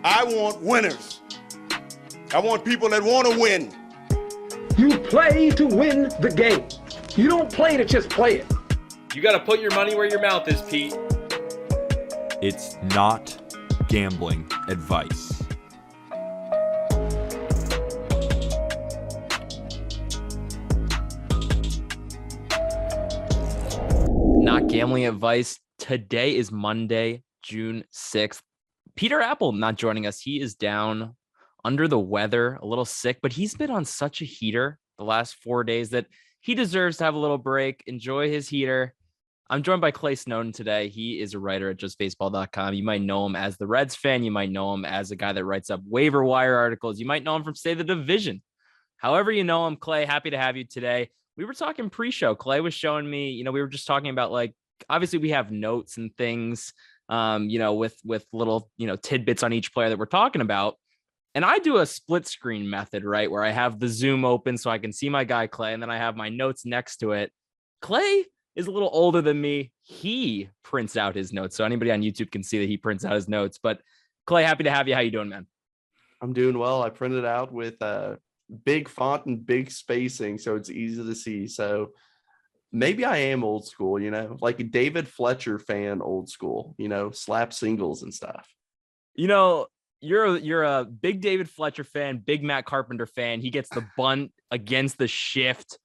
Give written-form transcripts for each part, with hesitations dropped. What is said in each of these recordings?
I want winners. I want people that want to win. You play to win the game. You don't play to just play it. You got to put your money where your mouth is, Pete. It's not gambling advice. Not gambling advice. Today is Monday, June 6th. Peter Apple not joining us. He is down under the weather, a little sick, but he's been on such a heater the last 4 days that he deserves to have a little break, enjoy his heater. I'm joined by Clay Snowden today. He is a writer at justbaseball.com. You might know him as the Reds fan. You might know him as a guy that writes up waiver wire articles. You might know him from State of the Division. However you know him, Clay, happy to have you today. We were talking pre-show. Clay was showing me, we were just talking about, like, obviously we have notes and things, with little, tidbits on each player that we're talking about. And I do a split screen method, right? Where I have the Zoom open so I can see my guy Clay, and then I have my notes next to it. Clay is a little older than me. He prints out his notes. So anybody on YouTube can see that he prints out his notes. But Clay, happy to have you. How you doing, man? I'm doing well. I printed out with big font and big spacing, so it's easy to see. So maybe I am old school, like a David Fletcher fan, old school, slap singles and stuff. You're a big David Fletcher fan, big Matt Carpenter fan. He gets the bunt against the shift.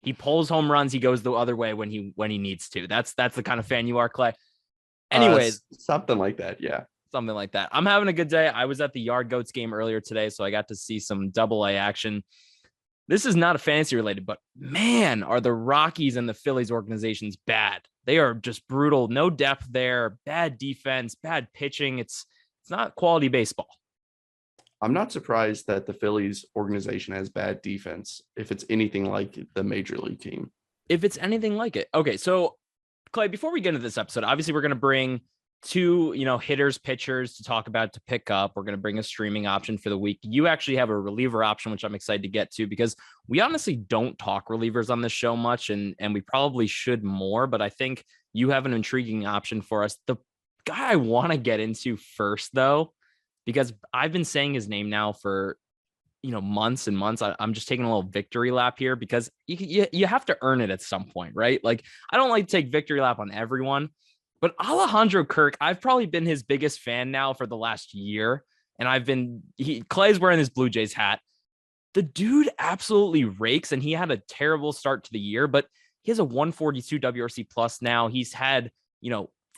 He pulls home runs. He goes the other way when he needs to. That's the kind of fan you are, Clay. Anyways, something like that. Yeah. Something like that. I'm having a good day. I was at the Yard Goats game earlier today, so I got to see some double-A action. This is not a fantasy related, but man, are the Rockies and the Phillies organizations bad. They are just brutal. No depth there, bad defense, bad pitching. It's not quality baseball. I'm not surprised that the Phillies organization has bad defense if it's anything like the major league team. If it's anything like it. Okay, so Clay, before we get into this episode, obviously we're going to bring two, hitters, pitchers to talk about, to pick up. We're going to bring a streaming option for the week. You actually have a reliever option, which I'm excited to get to, because we honestly don't talk relievers on this show much, and we probably should more, but I think you have an intriguing option for us. The guy I want to get into first, though, because I've been saying his name now for, months and months. I'm just taking a little victory lap here because you have to earn it at some point, right? Like, I don't like to take victory lap on everyone, but Alejandro Kirk, I've probably been his biggest fan now for the last year. And Clay's wearing his Blue Jays hat. The dude absolutely rakes, and he had a terrible start to the year, but he has a 142 WRC plus now. He's had,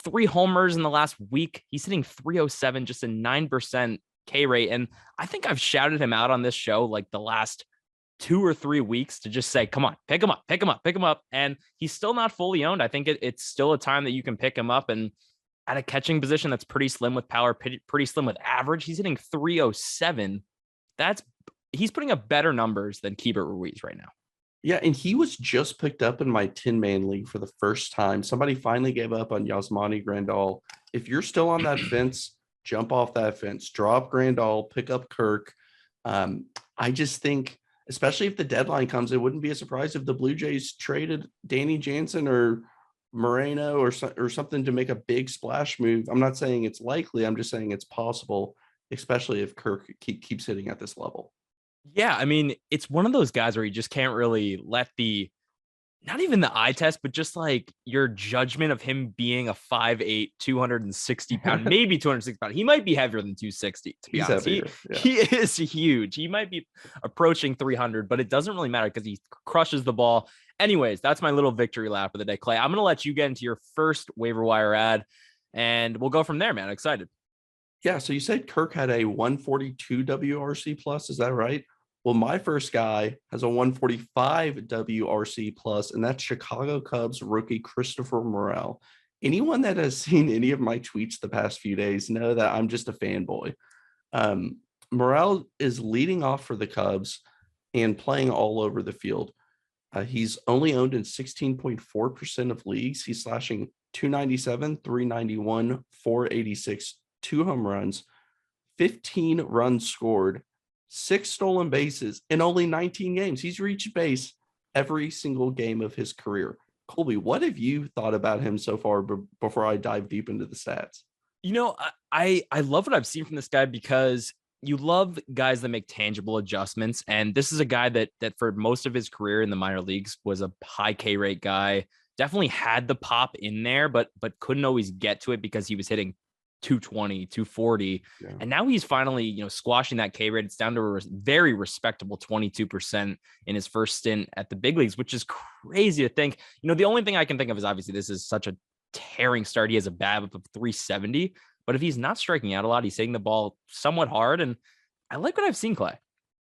3 homers in the last week. He's hitting 307, just a 9% K rate. And I think I've shouted him out on this show like the last 2 or 3 weeks to just say, come on, pick him up. And he's still not fully owned. I think it's still a time that you can pick him up, and at a catching position that's pretty slim with power, pretty slim with average. He's hitting 307. He's putting up better numbers than Keibert Ruiz right now. Yeah, and he was just picked up in my 10-man league for the first time. Somebody finally gave up on Yasmani Grandal. If you're still on that fence, jump off that fence, drop Grandal, pick up Kirk. I just think, especially if the deadline comes, it wouldn't be a surprise if the Blue Jays traded Danny Jansen or Moreno or something to make a big splash move. I'm not saying it's likely. I'm just saying it's possible, especially if Kirk keeps hitting at this level. Yeah, I mean, it's one of those guys where you just can't really let not even the eye test, but just like your judgment of him being a 5'8", 260 pound, maybe 260 pound. He might be heavier than 260, to be honest. He is huge. He might be approaching 300, but it doesn't really matter because he crushes the ball. Anyways, that's my little victory lap of the day, Clay. I'm going to let you get into your first waiver wire ad, and we'll go from there, man. I'm excited. Yeah, so you said Kirk had a 142 WRC plus, is that right? Well, my first guy has a 145 WRC plus, and that's Chicago Cubs rookie Christopher Morel. Anyone that has seen any of my tweets the past few days know that I'm just a fanboy. Morel is leading off for the Cubs and playing all over the field. He's only owned in 16.4% of leagues. He's slashing 297, 391, 486, 2 home runs, 15 runs scored, 6 stolen bases in only 19 games. He's reached base every single game of his career. Colby, what have you thought about him so far before I dive deep into the stats? I love what I've seen from this guy because you love guys that make tangible adjustments. And this is a guy that for most of his career in the minor leagues was a high K rate guy, definitely had the pop in there, but couldn't always get to it because he was hitting 220, 240. Yeah. And now he's finally, squashing that K rate. It's down to a very respectable 22% in his first stint at the big leagues, which is crazy to think. The only thing I can think of is obviously this is such a tearing start. He has a BABIP of 370, but if he's not striking out a lot, he's hitting the ball somewhat hard. And I like what I've seen, Clay.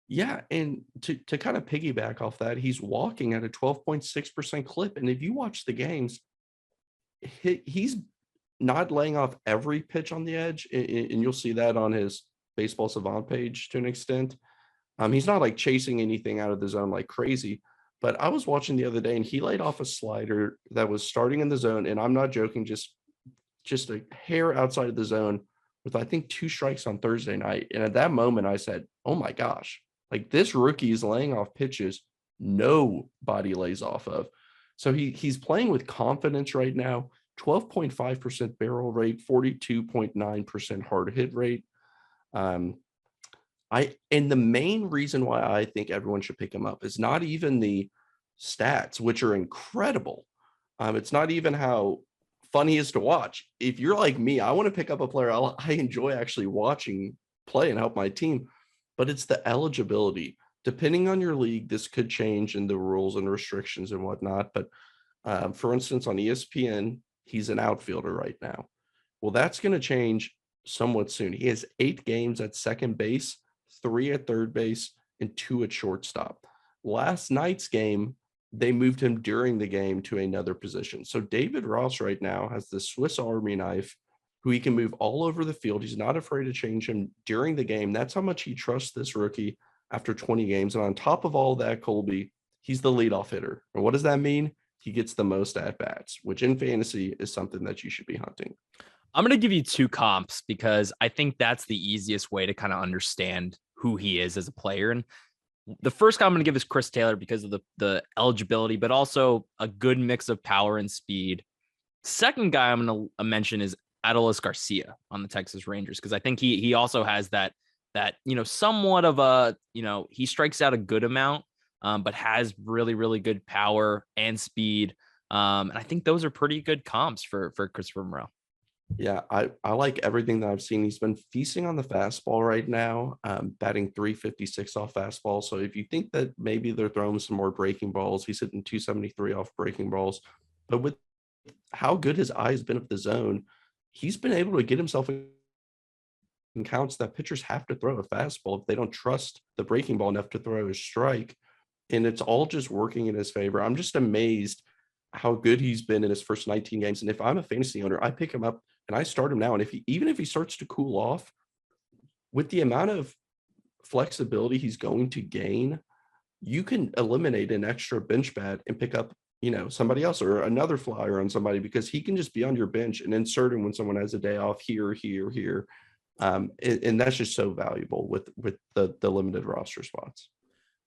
Yeah. And to kind of piggyback off that, he's walking at a 12.6% clip. And if you watch the games, he's not laying off every pitch on the edge. And you'll see that on his Baseball Savant page to an extent. He's not like chasing anything out of the zone like crazy. But I was watching the other day and he laid off a slider that was starting in the zone. And I'm not joking, just a hair outside of the zone with, I think, 2 strikes on Thursday night. And at that moment, I said, oh my gosh, like this rookie is laying off pitches nobody lays off of. So he's playing with confidence right now. 12.5% barrel rate, 42.9% hard hit rate. And the main reason why I think everyone should pick him up is not even the stats, which are incredible. It's not even how fun he is to watch. If you're like me, I want to pick up a player I enjoy actually watching play and help my team, but it's the eligibility. Depending on your league, this could change in the rules and restrictions and whatnot. But for instance, on ESPN, he's an outfielder right now. Well, that's going to change somewhat soon. He has 8 games at second base, 3 at third base, and 2 at shortstop. Last night's game, they moved him during the game to another position. So David Ross right now has the Swiss Army knife who he can move all over the field. He's not afraid to change him during the game. That's how much he trusts this rookie after 20 games. And on top of all that, Colby, he's the leadoff hitter. And what does that mean? He gets the most at-bats, which in fantasy is something that you should be hunting. I'm going to give you 2 comps because I think that's the easiest way to kind of understand who he is as a player. And the first guy I'm going to give is Chris Taylor because of the eligibility, but also a good mix of power and speed. Second guy I'm going to mention is Adolis Garcia on the Texas Rangers because I think he also has that somewhat of a, he strikes out a good amount, but has really, really good power and speed. And I think those are pretty good comps for Christopher Morel. Yeah, I like everything that I've seen. He's been feasting on the fastball right now, batting 356 off fastball. So if you think that maybe they're throwing some more breaking balls, he's hitting 273 off breaking balls. But with how good his eye has been at the zone, he's been able to get himself in counts that pitchers have to throw a fastball if they don't trust the breaking ball enough to throw a strike. And it's all just working in his favor. I'm just amazed how good he's been in his first 19 games. And if I'm a fantasy owner, I pick him up and I start him now. And even if he starts to cool off, with the amount of flexibility he's going to gain, you can eliminate an extra bench bat and pick up, somebody else or another flyer on somebody because he can just be on your bench and insert him when someone has a day off here. And that's just so valuable with the limited roster spots.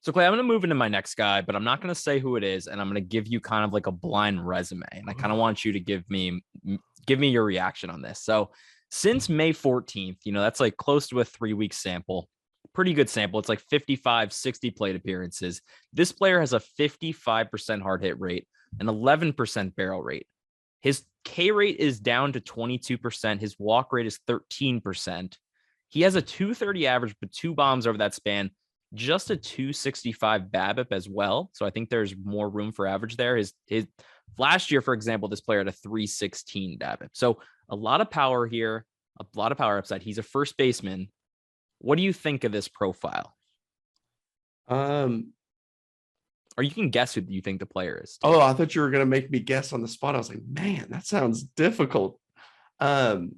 So Clay, I'm going to move into my next guy, but I'm not going to say who it is. And I'm going to give you kind of like a blind resume. And I kind of want you to give me your reaction on this. So since May 14th, that's like close to a 3-week sample, pretty good sample. It's like 55, 60 plate appearances. This player has a 55% hard hit rate, an 11% barrel rate. His K rate is down to 22%. His walk rate is 13%. He has a 230 average, but 2 bombs over that span. Just a 265 BABIP as well. So I think there's more room for average there. His last year, for example, this player had a 316 BABIP. So a lot of power here, a lot of power upside. He's a first baseman. What do you think of this profile? Or you can guess who you think the player is. Oh, I thought you were going to make me guess on the spot. I was like, man, that sounds difficult. AL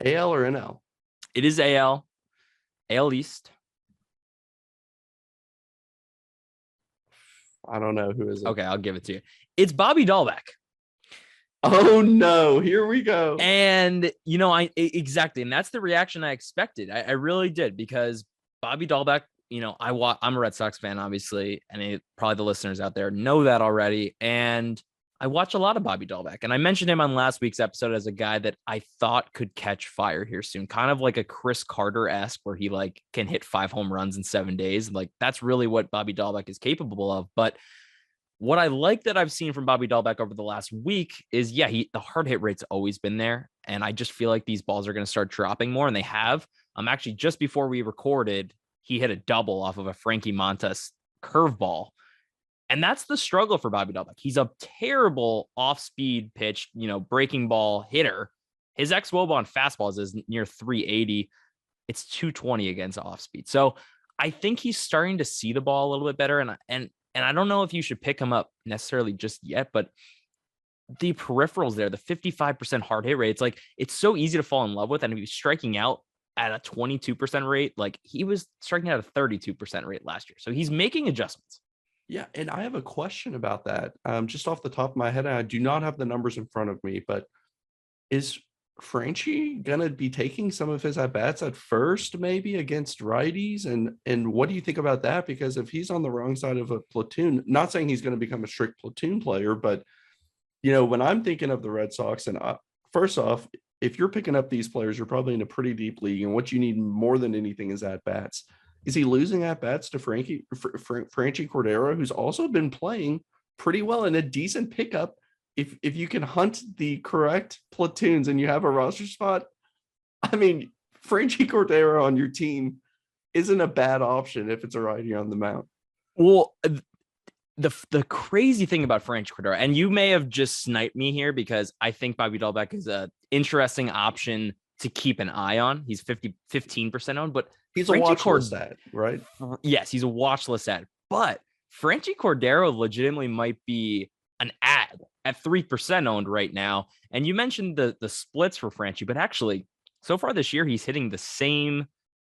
or NL? It is AL. AL East. I don't know. Who is it? Okay, I'll give it to you. It's Bobby Dahlbeck. Oh no, here we go. And exactly. And that's the reaction I expected. I really did, because Bobby Dahlbeck, I'm a Red Sox fan, obviously, and probably the listeners out there know that already. And I watch a lot of Bobby Dahlbeck, and I mentioned him on last week's episode as a guy that I thought could catch fire here soon, kind of like a Chris Carter-esque, where he like can hit 5 home runs in 7 days. Like that's really what Bobby Dahlbeck is capable of. But what I like that I've seen from Bobby Dahlbeck over the last week is, the hard hit rate's always been there. And I just feel like these balls are going to start dropping more, and they have. Actually, just before we recorded, he hit a double off of a Frankie Montas curveball. And that's the struggle for Bobby Dahlbeck. He's a terrible off-speed pitch, breaking ball hitter. His xWOBA on fastballs is near 380. It's 220 against off-speed. So I think he's starting to see the ball a little bit better. And I don't know if you should pick him up necessarily just yet, but the peripherals there, the 55% hard hit rate, it's so easy to fall in love with. And if he's striking out at a 22% rate, like he was striking out at a 32% rate last year. So he's making adjustments. Yeah, and I have a question about that. Just off the top of my head, I do not have the numbers in front of me, but is Franchy gonna be taking some of his at-bats at first, maybe against righties? And what do you think about that? Because if he's on the wrong side of a platoon, not saying he's going to become a strict platoon player, but when I'm thinking of the Red Sox, and first off, if you're picking up these players, you're probably in a pretty deep league, and what you need more than anything is at-bats. Is he losing at-bats to Franchy Cordero, who's also been playing pretty well and a decent pickup? If you can hunt the correct platoons and you have a roster spot, I mean, Franchy Cordero on your team isn't a bad option if it's a righty on the mound. Well, the crazy thing about Franchy Cordero, and you may have just sniped me here because I think Bobby Dahlbeck is an interesting option to keep an eye on. He's 15% owned, but he's a watch list ad, right? Yes, he's a watch list ad. But Franchy Cordero legitimately might be an ad at 3% owned right now. And you mentioned the splits for Franchy, but actually, so far this year, he's hitting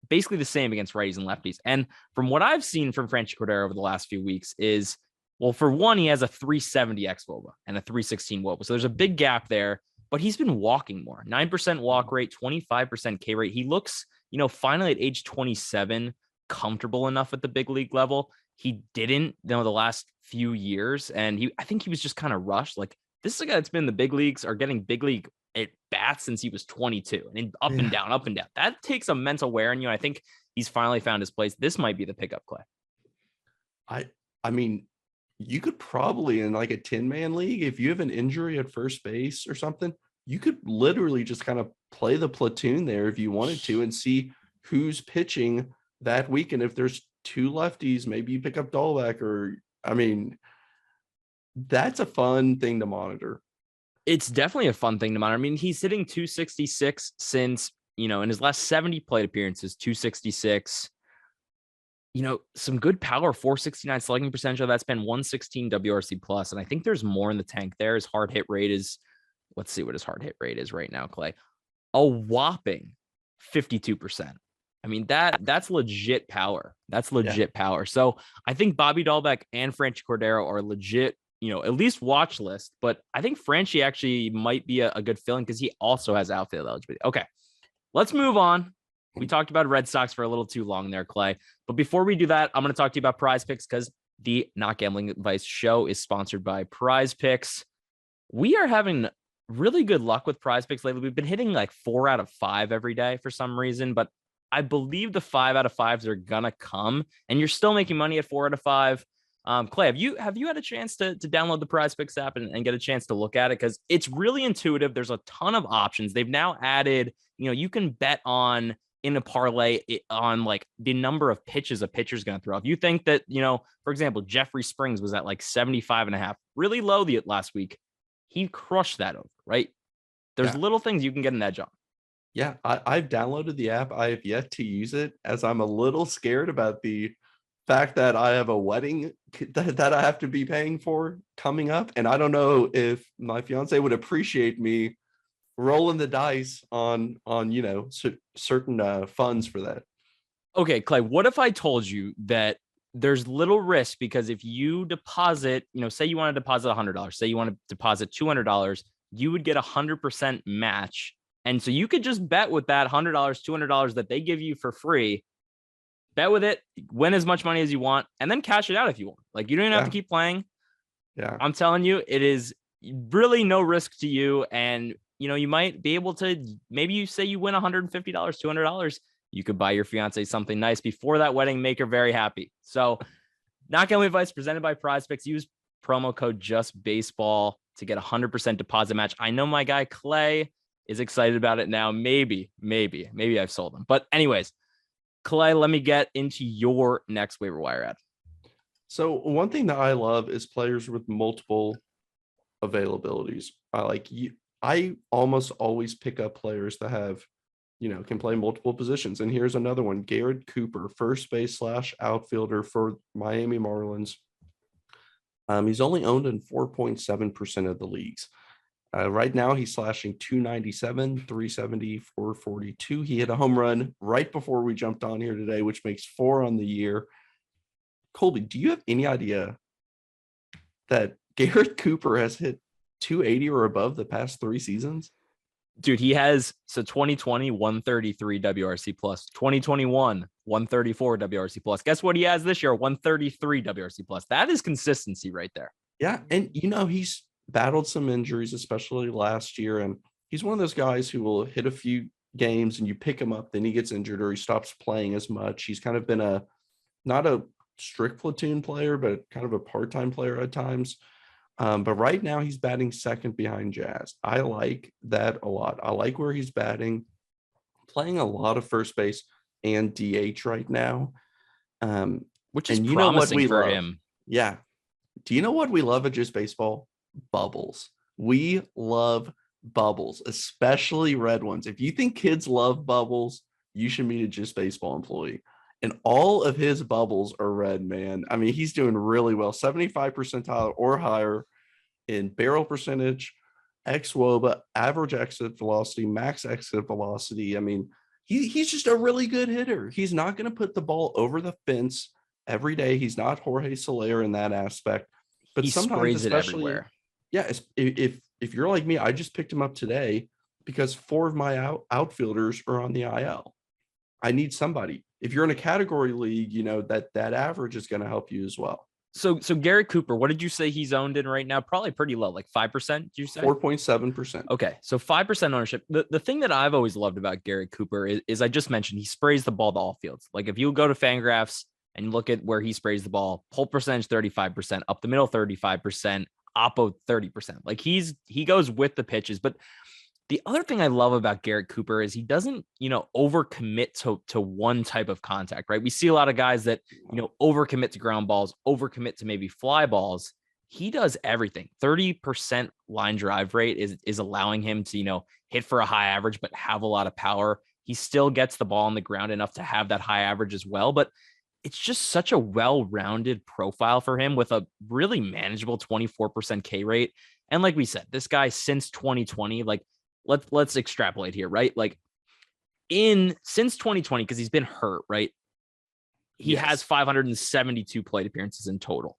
basically the same against righties and lefties. And from what I've seen from Franchy Cordero over the last few weeks is, well, for one, he has a 370 xWOBA and a 316 WOBA. So there's a big gap there, but he's been walking more. 9% walk rate, 25% K rate. He looks, finally at age 27, comfortable enough at the big league level. He didn't, the last few years. And I think he was just kind of rushed. Like, this is a guy that's been in the big leagues or getting big league at bats since he was 22 and up and down, up and down. That takes a mental wear on you. I think he's finally found his place. This might be the pickup, Clay. I mean, you could probably, in like a 10-man league, if you have an injury at first base or something, you could literally just kind of play the platoon there if you wanted to and see who's pitching that week. And if there's 2 lefties, maybe you pick up Dahlbeck that's a fun thing to monitor. It's definitely a fun thing to monitor. I mean, he's hitting 266 since, in his last 70 plate appearances, 266. Some good power, 469 slugging percentage. That's been 116 WRC plus. And I think there's more in the tank there. His hard hit rate is, let's see what his hard hit rate is right now, Clay. A whopping 52%. I mean, that's legit power. That's legit power. So I think Bobby Dahlbeck and Franchy Cordero are legit, at least watch list. But I think Franchy actually might be a good fill-in because he also has outfield eligibility. Okay, let's move on. We talked about Red Sox for a little too long there, Clay. But before we do that, I'm going to talk to you about PrizePicks because the Not Gambling Advice show is sponsored by PrizePicks. We are having really good luck with PrizePicks lately. We've been hitting like 4 out of 5 every day for some reason, but I believe the 5 out of 5s are going to come, and you're still making money at 4 out of 5. Clay, have you had a chance to download the PrizePicks app and get a chance to look at it? Because it's really intuitive. There's a ton of options. They've now added, you can bet on in a parlay on like the number of pitches a pitcher's going to throw. If you think that, for example, Jeffrey Springs was at like 75.5, really low last week, he crushed that over, right? There's little things you can get an edge on. Yeah, I've downloaded the app. I have yet to use it as I'm a little scared about the fact that I have a wedding that I have to be paying for coming up. And I don't know if my fiance would appreciate me rolling the dice on certain funds for that. Okay, Clay, what if I told you that there's little risk because if you deposit, say you want to deposit $100, say you want to deposit $200, you would get 100% match. And so you could just bet with that $100, $200 that they give you for free, bet with it, win as much money as you want, and then cash it out if you want. Like, you don't even have to keep playing. Yeah. I'm telling you, it is really no risk to you. And, you might be able to, maybe you say you win $150, $200. You could buy your fiance something nice before that wedding, make her very happy. So not gambling advice presented by PrizePicks. Use promo code JustBaseball to get 100% deposit match. I know my guy Clay is excited about it now. Maybe I've sold him. But anyways, Clay, let me get into your next waiver wire ad. So one thing that I love is players with multiple availabilities. I almost always pick up players that have, can play multiple positions. And here's another one, Garrett Cooper, first base / outfielder for Miami Marlins. He's only owned in 4.7% of the leagues. Right now, he's slashing 297, 370, 442. He hit a home run right before we jumped on here today, which makes 4 on the year. Colby, do you have any idea that Garrett Cooper has hit 280 or above the past 3 seasons? Dude, he has, 2020, 133 WRC plus, 2021, 134 WRC plus. Guess what he has this year? 133 WRC plus. That is consistency right there. Yeah. And, he's battled some injuries, especially last year. And he's one of those guys who will hit a few games and you pick him up, then he gets injured or he stops playing as much. He's kind of been not a strict platoon player, but kind of a part-time player at times. But right now he's batting second behind Jazz. I like that a lot. I like where he's batting, playing a lot of first base and DH right now. Which is promising for him. Yeah. Do you know what we love at Just Baseball? Bubbles. We love bubbles, especially red ones. If you think kids love bubbles, you should meet a Just Baseball employee. And all of his bubbles are red, man. I mean, he's doing really well. 75 percentile or higher in barrel percentage, xWOBA, average exit velocity, max exit velocity. I mean, he's just a really good hitter. He's not going to put the ball over the fence every day. He's not Jorge Soler in that aspect. But he sometimes, sprays it everywhere. Yeah, if you're like me, I just picked him up today because 4 of my outfielders are on the IL. I need somebody. If you're in a category league, that average is going to help you as well. So Garrett Cooper, what did you say he's owned in right now? Probably pretty low, like 5%, did you say? 4.7%. Okay, so 5% ownership. The thing that I've always loved about Garrett Cooper is I just mentioned he sprays the ball to all fields. Like if you go to Fangraphs and you look at where he sprays the ball, pull percentage 35%, up the middle 35%, oppo 30%. Like he goes with the pitches. But the other thing I love about Garrett Cooper is he doesn't, overcommit to one type of contact, right? We see a lot of guys that, overcommit to ground balls, overcommit to maybe fly balls. He does everything. 30% line drive rate is allowing him to, hit for a high average, but have a lot of power. He still gets the ball on the ground enough to have that high average as well. But it's just such a well-rounded profile for him with a really manageable 24% K rate. And like we said, this guy since 2020, like, let's extrapolate here, right? Like since 2020, because he's been hurt, right? He has 572 plate appearances in total.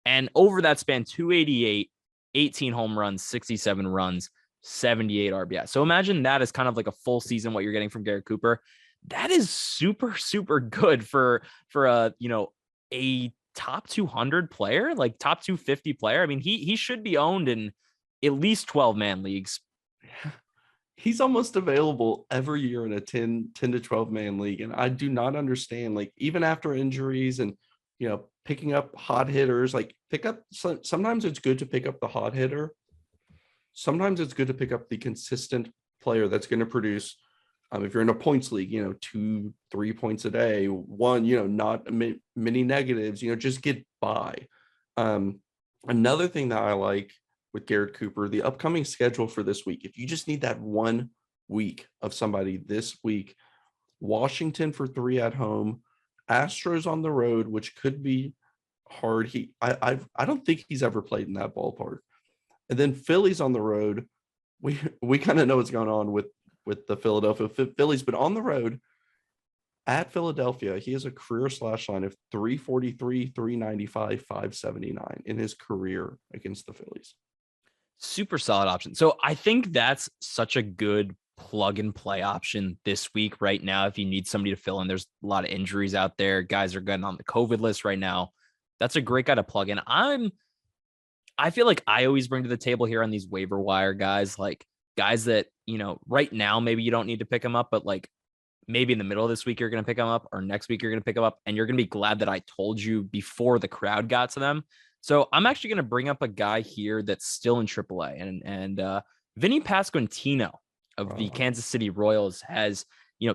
And over that span, 288, 18 home runs, 67 runs, 78 RBI. So imagine that as kind of like a full season, what you're getting from Garrett Cooper. That is super, super good for a top 200 player, like top 250 player. I mean, he should be owned in at least 12-man leagues. He's almost available every year in a 10 to 12 man league. And I do not understand, like, even after injuries and, picking up hot hitters, like sometimes it's good to pick up the hot hitter. Sometimes it's good to pick up the consistent player that's going to produce. If you're in a points league, 2-3 points a day, one, not many negatives, just get by. Another thing that I like with Garrett Cooper, the upcoming schedule for this week, if you just need that 1 week of somebody this week, Washington for 3 at home, Astros on the road, which could be hard. I don't think he's ever played in that ballpark. And then Phillies on the road. We kind of know what's going on with the Philadelphia Phillies, but on the road at Philadelphia, he has a career slash line of 343, 395, 579 in his career against the Phillies. Super solid option. So I think that's such a good plug and play option this week right now. If you need somebody to fill in, there's a lot of injuries out there. Guys are getting on the COVID list right now. That's a great guy to plug in. I'm I feel like I always bring to the table here on these waiver wire guys, like guys that, right now, maybe you don't need to pick them up, but like maybe in the middle of this week, you're going to pick them up, or next week, you're going to pick them up, and you're going to be glad that I told you before the crowd got to them. So I'm actually going to bring up a guy here that's still in AAA, and Vinnie Pasquantino of the Kansas City Royals has,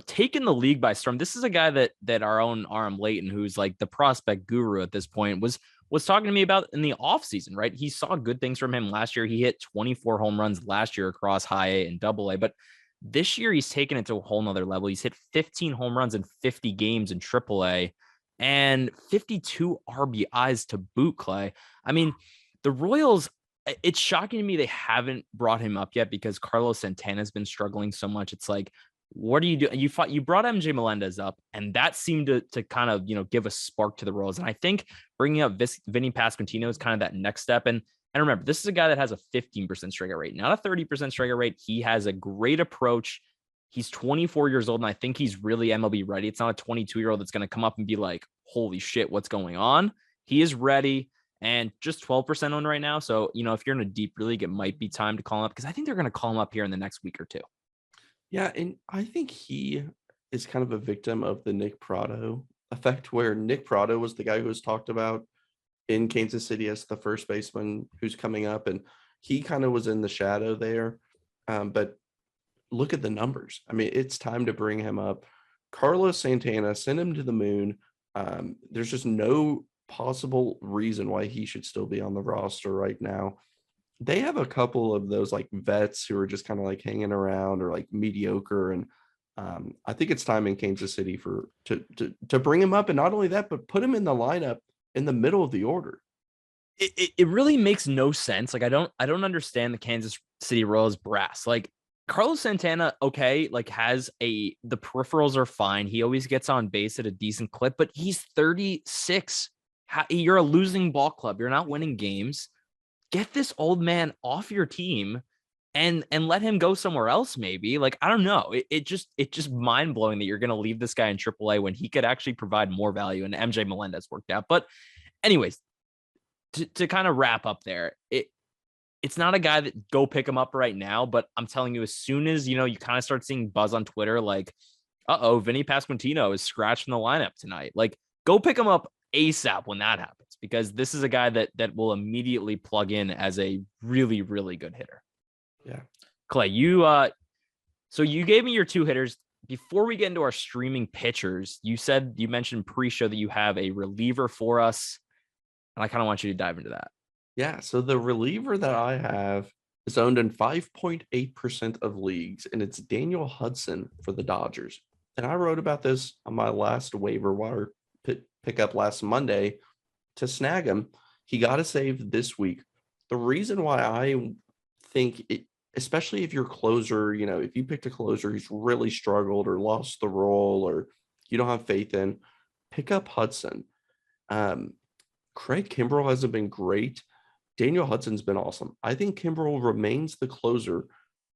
taken the league by storm. This is a guy that our own Aram Layton, who's like the prospect guru at this point, was talking to me about in the offseason, right? He saw good things from him last year. He hit 24 home runs last year across high A and double A, but this year he's taken it to a whole nother level. He's hit 15 home runs in 50 games in triple A and 52 RBIs to boot, Clay. I mean, the Royals, it's shocking to me they haven't brought him up yet because Carlos Santana has been struggling so much. It's like, what are you doing? You brought MJ Melendez up, and that seemed to kind of, give a spark to the Royals. And I think bringing up Vinnie Pasquantino is kind of that next step. And remember, this is a guy that has a 15% strikeout rate, not a 30% strikeout rate. He has a great approach. He's 24 years old, and I think he's really MLB ready. It's not a 22-year-old that's going to come up and be like, holy shit, what's going on? He is ready, and just 12% owned right now. So, if you're in a deep league, it might be time to call him up, because I think they're going to call him up here in the next week or two. Yeah, and I think he is kind of a victim of the Nick Prado effect, where Nick Prado was the guy who was talked about in Kansas City as the first baseman who's coming up, and he kind of was in the shadow there. But look at the numbers. I mean, it's time to bring him up. Carlos Santana, send him to the moon. There's just no possible reason why he should still be on the roster right now. They have a couple of those like vets who are just kind of like hanging around or like mediocre. And I think it's time in Kansas City to bring him up. And not only that, but put him in the lineup in the middle of the order. It really makes no sense. Like, I don't understand the Kansas City Royals brass. Like, Carlos Santana, okay, like the peripherals are fine. He always gets on base at a decent clip, but he's 36. You're a losing ball club. You're not winning games. Get this old man off your team and let him go somewhere else. Maybe, like, I don't know. It just mind blowing that you're going to leave this guy in AAA when he could actually provide more value. And MJ Melendez worked out. But anyways, to kind of wrap up there, it's not a guy that go pick him up right now, but I'm telling you, as soon as, you kind of start seeing buzz on Twitter, like, Vinnie Pasquantino is scratched in the lineup tonight. Like, go pick him up ASAP when that happens, because this is a guy that will immediately plug in as a really, really good hitter. Yeah. Clay, so you gave me your two hitters. Before we get into our streaming pitchers, you mentioned pre-show that you have a reliever for us, and I kind of want you to dive into that. Yeah, so the reliever that I have is owned in 5.8% of leagues, and it's Daniel Hudson for the Dodgers. And I wrote about this on my last waiver wire pickup last Monday. To snag him, he got a save this week. The reason why I think it, especially if you're closer, if you picked a closer who's really struggled or lost the role or you don't have faith in, pick up Hudson. Craig Kimbrell hasn't been great. Daniel Hudson's been awesome. I think Kimbrell remains the closer,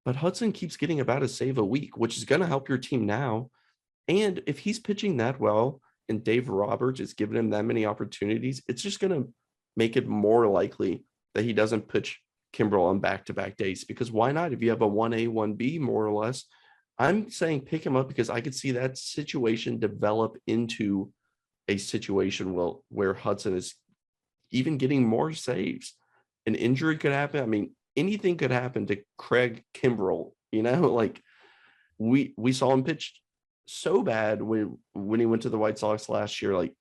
but Hudson keeps getting about a save a week, which is going to help your team now. And if he's pitching that well and Dave Roberts is giving him that many opportunities, it's just going to make it more likely that he doesn't pitch Kimbrell on back-to-back days, because why not? If you have a 1A, 1B, more or less, I'm saying pick him up, because I could see that situation develop into a situation where Hudson is even getting more saves. An injury could happen. I mean, anything could happen to Craig Kimbrell, like we saw him pitch so bad when he went to the White Sox last year. Like,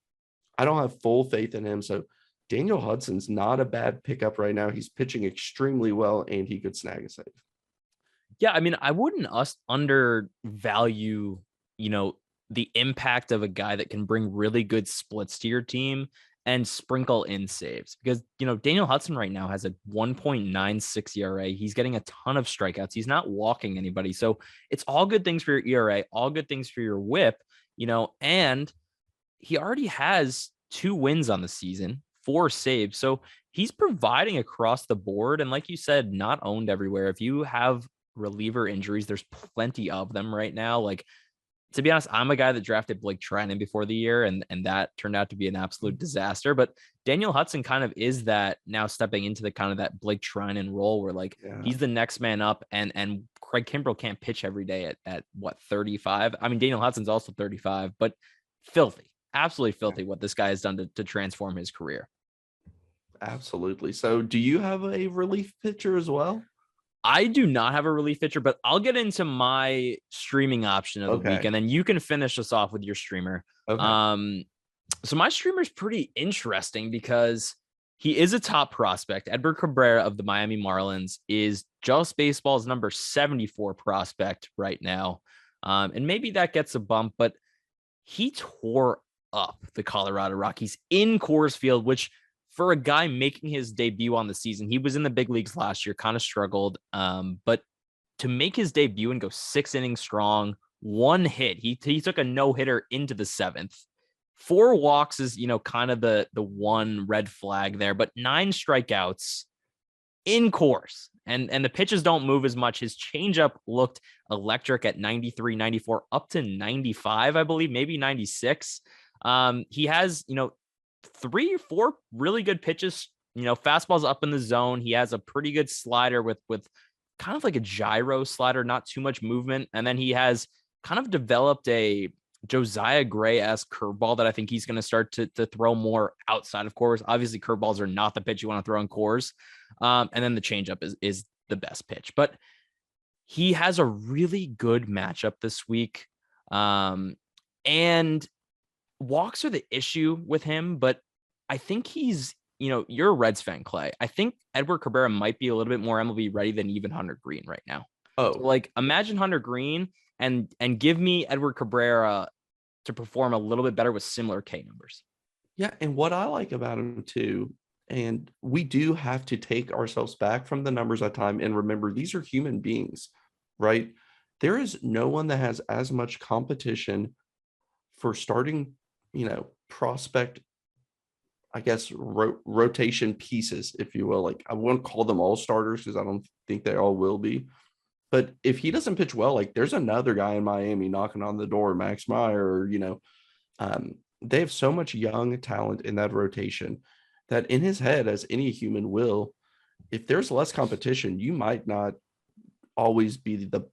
I don't have full faith in him. So Daniel Hudson's not a bad pickup right now. He's pitching extremely well, and he could snag a save. Yeah, I mean, I wouldn't undervalue, the impact of a guy that can bring really good splits to your team and sprinkle in saves, because, Daniel Hudson right now has a 1.96 ERA. He's getting a ton of strikeouts. He's not walking anybody. So it's all good things for your ERA, all good things for your whip, and he already has 2 wins on the season, 4 saves. So he's providing across the board. And like you said, not owned everywhere. If you have reliever injuries, there's plenty of them right now. Like, to be honest, I'm a guy that drafted Blake Treinen before the year, and that turned out to be an absolute disaster. But Daniel Hudson kind of is that now, stepping into the kind of that Blake Treinen role where like he's the next man up, and Craig Kimbrell can't pitch every day at what, 35? I mean, Daniel Hudson's also 35, but filthy, absolutely filthy what this guy has done to transform his career. Absolutely. So do you have a relief pitcher as well? I do not have a relief pitcher, but I'll get into my streaming option of the week, and then you can finish us off with your streamer. Okay. So my streamer is pretty interesting because he is a top prospect. Edward Cabrera of the Miami Marlins is Just Baseball's number 74 prospect right now. And maybe that gets a bump, but he tore up the Colorado Rockies in Coors Field, which for a guy making his debut on the season, he was in the big leagues last year, kind of struggled. But to make his debut and go 6 innings strong, 1 hit, he took a no-hitter into the 7th. 4 walks is, kind of the one red flag there, but 9 strikeouts in Coors. And the pitches don't move as much. His changeup looked electric at 93, 94, up to 95, I believe, maybe 96. He has, 3 or 4 really good pitches, fastballs up in the zone. He has a pretty good slider with kind of like a gyro slider, not too much movement. And then he has kind of developed a Josiah Gray-esque curveball that I think he's going to start to throw more outside of Coors. Obviously, curveballs are not the pitch you want to throw in Coors. And then the changeup is the best pitch. But he has a really good matchup this week. And walks are the issue with him, but I think he's, you're a Reds fan, Clay. I think Edward Cabrera might be a little bit more MLB ready than even Hunter Green right now. Oh, so like imagine Hunter Green and give me Edward Cabrera to perform a little bit better with similar K numbers. Yeah, and what I like about him too, and we do have to take ourselves back from the numbers at time and remember these are human beings, right? There is no one that has as much competition for starting, prospect, I guess, rotation pieces, if you will. Like, I won't call them all starters because I don't think they all will be. But if he doesn't pitch well, like there's another guy in Miami knocking on the door, Max Meyer, they have so much young talent in that rotation that in his head, as any human will, if there's less competition, you might not always be the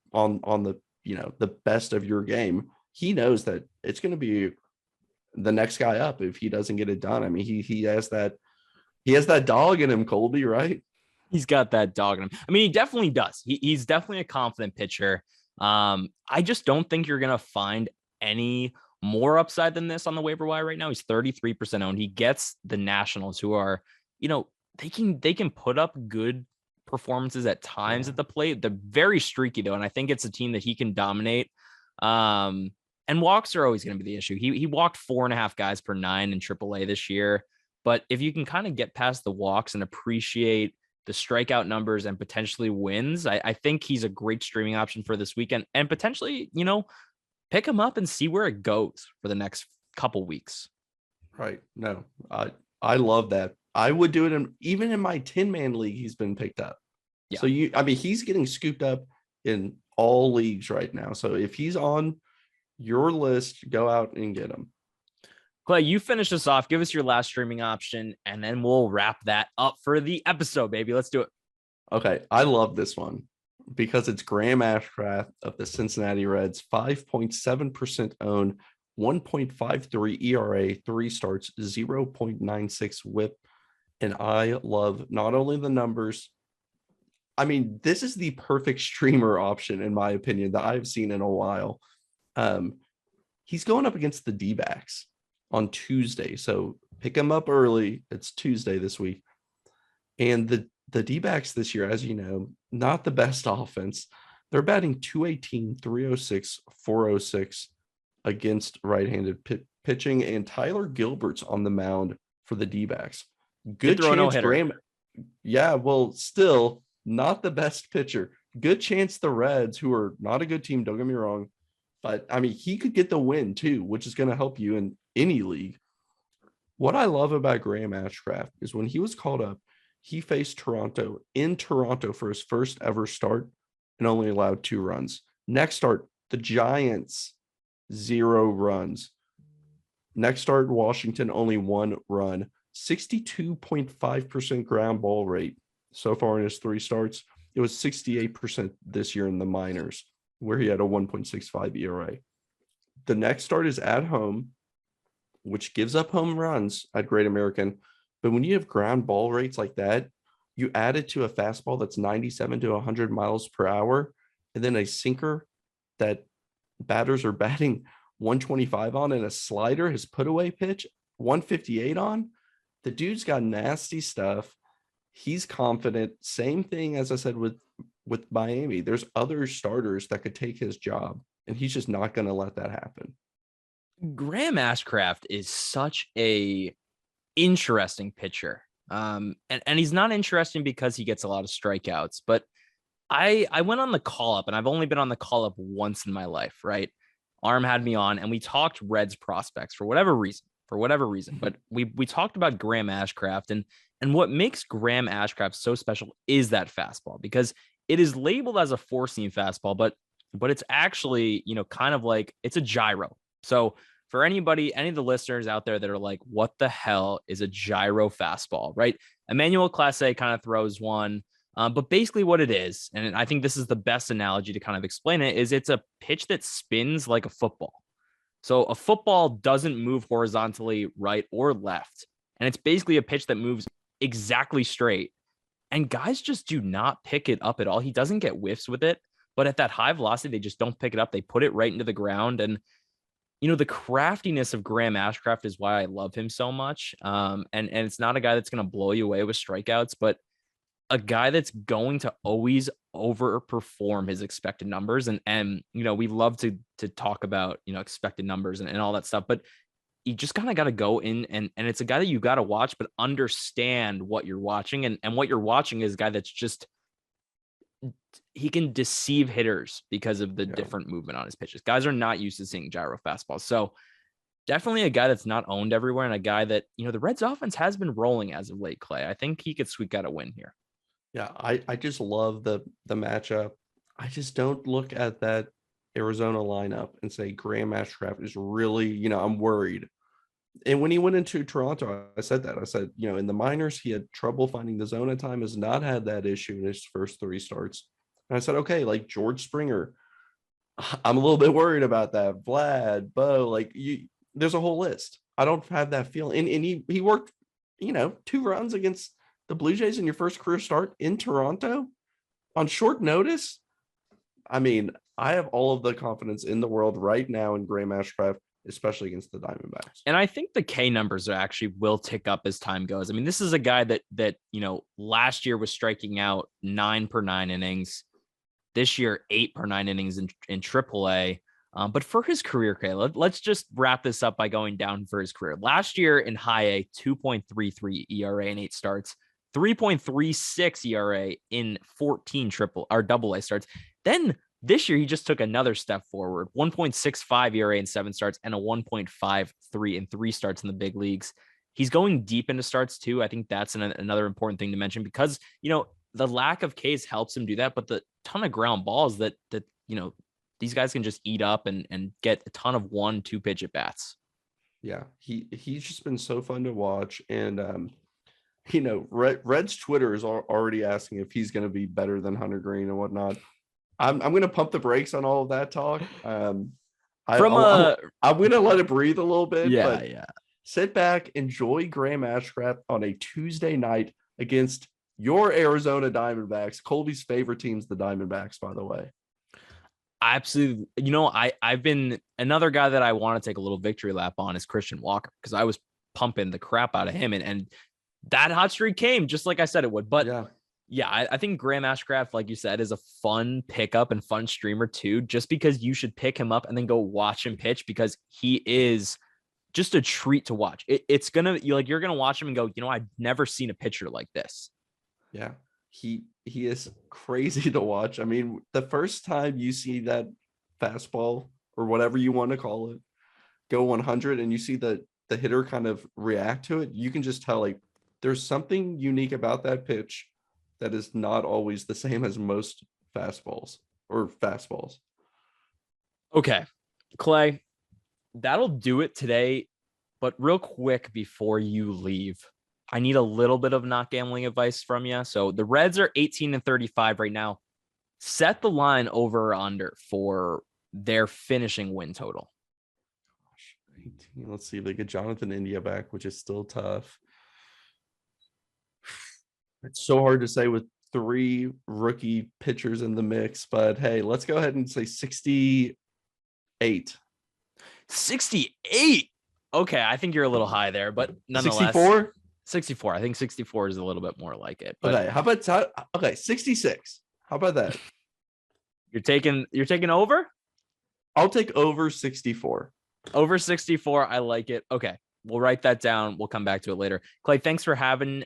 best of your game. He knows that it's going to be the next guy up if he doesn't get it done. I mean, he has that dog in him, Colby, right? He's got that dog in him. I mean, he definitely does. He's definitely a confident pitcher. I just don't think you're going to find any more upside than this on the waiver wire right now. He's 33% owned. He gets the Nationals, who are, they can put up good performances at times at the plate. They're very streaky though, and I think it's a team that he can dominate. And walks are always going to be the issue. He walked 4.5 guys per 9 in AAA this year. But if you can kind of get past the walks and appreciate the strikeout numbers and potentially wins, I think he's a great streaming option for this weekend, and potentially, pick him up and see where it goes for the next couple weeks. Right. No, I love that. I would do it even in my 10-man league. He's been picked up. Yeah. So he's getting scooped up in all leagues right now. So if he's on your list, go out and get him. Clay, you finish us off. Give us your last streaming option, and then we'll wrap that up for the episode, baby. Let's do it. Okay. I love this one because it's Graham Ashcraft of the Cincinnati Reds, 5.7% owned, 1.53 ERA, 3 starts, 0.96 whip. And I love not only the numbers. I mean, this is the perfect streamer option, in my opinion, that I've seen in a while. He's going up against the D-backs on Tuesday. So pick him up early. It's Tuesday this week. And the D-backs this year, as you know, not the best offense. They're batting 218, 306, 406 against right-handed pitching. And Tyler Gilbert's on the mound for the D-backs. Good chance Graham. Yeah, well, still not the best pitcher. Good chance the Reds, who are not a good team, don't get me wrong, but I mean, he could get the win too, which is going to help you in any league. What I love about Graham Ashcraft is when he was called up, he faced Toronto in Toronto for his first ever start and only allowed 2 runs. Next start, the Giants 0 runs. Next start, Washington, only 1 run. 62.5% ground ball rate so far in his 3 starts. It was 68% this year in the minors, where he had a 1.65 ERA. The next start is at home, which gives up home runs at Great American. But when you have ground ball rates like that, you add it to a fastball that's 97 to 100 miles per hour, and then a sinker that batters are batting 125 on, and a slider, his put away pitch, 158 on. The dude's got nasty stuff. He's confident. Same thing as I said with Miami. There's other starters that could take his job, and he's just not going to let that happen. Graham Ashcraft is such a interesting pitcher. And he's not interesting because he gets a lot of strikeouts, but I went on the call up, and I've only been on the call up once in my life, right? Arm had me on, and we talked Reds prospects for whatever reason, but we talked about Graham Ashcraft, and what makes Graham Ashcraft so special is that fastball, because it is labeled as a 4-seam fastball, but it's actually, kind of like it's a gyro. So for any of the listeners out there that are like, what the hell is a gyro fastball, right? Emmanuel Clase kind of throws one, but basically what it is, and I think this is the best analogy to kind of explain it, is it's a pitch that spins like a football. So a football doesn't move horizontally right or left, and it's basically a pitch that moves exactly straight. And guys just do not pick it up at all. He doesn't get whiffs with it, but at that high velocity, they just don't pick it up. They put it right into the ground. And, the craftiness of Graham Ashcraft is why I love him so much. And it's not a guy that's going to blow you away with strikeouts, but a guy that's going to always overperform his expected numbers. And we love to talk about, expected numbers and all that stuff, but you just kind of got to go in and it's a guy that you got to watch, but understand what you're watching. And what you're watching is a guy that's just, he can deceive hitters because of the different movement on his pitches. Guys are not used to seeing gyro fastballs. So definitely a guy that's not owned everywhere, and a guy that, the Reds offense has been rolling as of late, Clay. I think he could squeak out a win here. Yeah, I just love the matchup. I just don't look at that Arizona lineup and say Graham Ashcraft is really, I'm worried. And when he went into Toronto, I said that. I said, in the minors, he had trouble finding the zone at time, has not had that issue in his first 3 starts. And I said, okay, like George Springer, I'm a little bit worried about that. Vlad, Bo, there's a whole list. I don't have that feeling. And he worked, 2 runs against the Blue Jays in your first career start in Toronto on short notice. I mean, I have all of the confidence in the world right now in Graham Ashcraft, especially against the Diamondbacks. And I think the K numbers actually will tick up as time goes. I mean, this is a guy that last year was striking out 9 per 9 innings. This year, 8 per 9 innings in AAA. But for his career, K, let's just wrap this up by going down for his career. Last year in high A, 2.33 ERA in 8 starts, 3.36 ERA in 14 AA starts. Then this year, he just took another step forward, 1.65 ERA in 7 starts and a 1.53 in 3 starts in the big leagues. He's going deep into starts too. I think that's another important thing to mention, because, the lack of Ks helps him do that, but the ton of ground balls that these guys can just eat up and get a ton of 1-2 pitch at bats. Yeah, he's just been so fun to watch. And Red's Twitter is already asking if he's going to be better than Hunter Green and whatnot. I'm going to pump the brakes on all of that talk. I'm going to let it breathe a little bit. Yeah. Sit back, enjoy Graham Ashcraft on a Tuesday night against your Arizona Diamondbacks. Colby's favorite team's the Diamondbacks, by the way. Absolutely. I've been, another guy that I want to take a little victory lap on is Christian Walker, because I was pumping the crap out of him, and that hot streak came just like I said it would. But I think Graham Ashcraft, like you said, is a fun pickup and fun streamer too, just because you should pick him up and then go watch him pitch, because he is just a treat to watch. It's gonna, you're gonna watch him and go, I've never seen a pitcher like this. Yeah, he is crazy to watch. I mean, the first time you see that fastball, or whatever you want to call it, go 100, and you see the hitter kind of react to it, you can just tell, there's something unique about that pitch that is not always the same as most fastballs. Okay, Clay, that'll do it today. But real quick before you leave, I need a little bit of not gambling advice from you. So the Reds are 18-35 right now. Set the line over or under for their finishing win total. 18. Let's see if they get Jonathan India back, which is still tough. It's so hard to say with 3 rookie pitchers in the mix, but hey, let's go ahead and say 68. 68. Okay, I think you're a little high there, but nonetheless. 64? 64. I think 64 is a little bit more like it. But Okay, how about 66? How about that? you're taking over? I'll take over 64. Over 64. I like it. Okay. We'll write that down. We'll come back to it later. Clay, thanks for having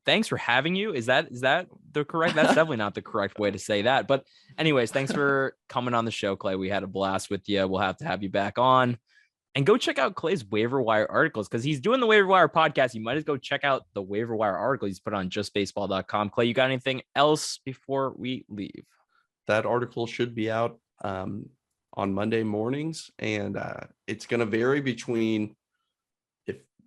you. Is that the correct? That's definitely not the correct way to say that. But anyways, thanks for coming on the show, Clay. We had a blast with you. We'll have to have you back on. And go check out Clay's waiver wire articles because he's doing the waiver wire podcast. You might as well go check out the waiver wire article he's put on justbaseball.com. Clay, you got anything else before we leave? That article should be out on Monday mornings, and it's going to vary between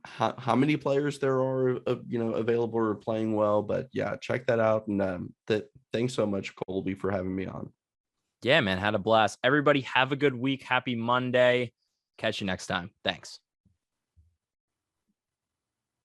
how many players there are, available or playing well. But yeah, check that out. And thanks so much, Colby, for having me on. Yeah, man, had a blast. Everybody have a good week. Happy Monday. Catch you next time. Thanks.